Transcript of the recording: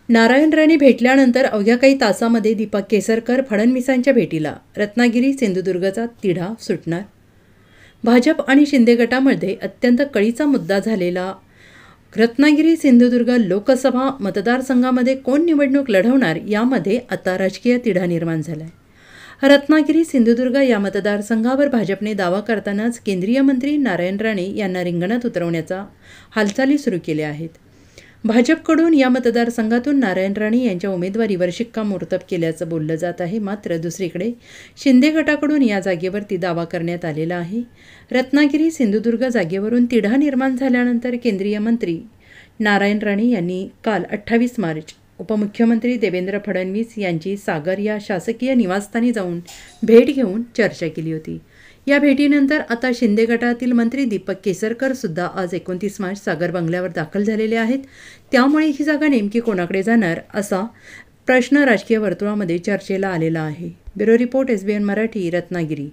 नारायण राणे भेटल्यानंतर अवघ्या काही तासामध्ये दीपक केसरकर फडणवीसांच्या भेटीला. रत्नागिरी सिंधुदुर्गचा तिढा सुटणार. भाजप आणि शिंदे गटामध्ये अत्यंत कळीचा मुद्दा झालेला रत्नागिरी सिंधुदुर्ग लोकसभा मतदारसंघामध्ये कोण निवडणूक लढवणार यामध्ये आता राजकीय तिढा निर्माण झाला आहे. रत्नागिरी सिंधुदुर्ग या मतदारसंघावर भाजपने दावा करतानाच केंद्रीय मंत्री नारायण राणे यांना रिंगणात उतरवण्याचा हालचाली सुरू केल्या आहेत. भाजपकडून या मतदारसंघातून नारायण राणे यांच्या उमेदवारीवर शिक्कामोर्तब केल्याचं बोललं जात आहे. मात्र दुसरीकडे शिंदे गटाकडून या जागेवरती दावा करण्यात आलेला आहे. रत्नागिरी सिंधुदुर्ग जागेवरून तिढा निर्माण झाल्यानंतर केंद्रीय मंत्री नारायण राणे यांनी काल 28 मार्च उपमुख्यमंत्री देवेंद्र फडणवीस यांची सागर या शासकीय निवासस्थानी जाऊन भेट घेऊन चर्चा केली होती. या भेटीनंतर आता शिंदे गटातील मंत्री दीपक केसरकर सुद्धा आज 29 मार्च सागर बंगल्यावर दाखल झालेले आहेत. त्यामुळे ही जागा नेमकी कोणाकडे जाणार असा प्रश्न राजकीय वर्तुळामध्ये चर्चेला आलेला आहे. Bureau report SBN Marathi, Ratnagiri.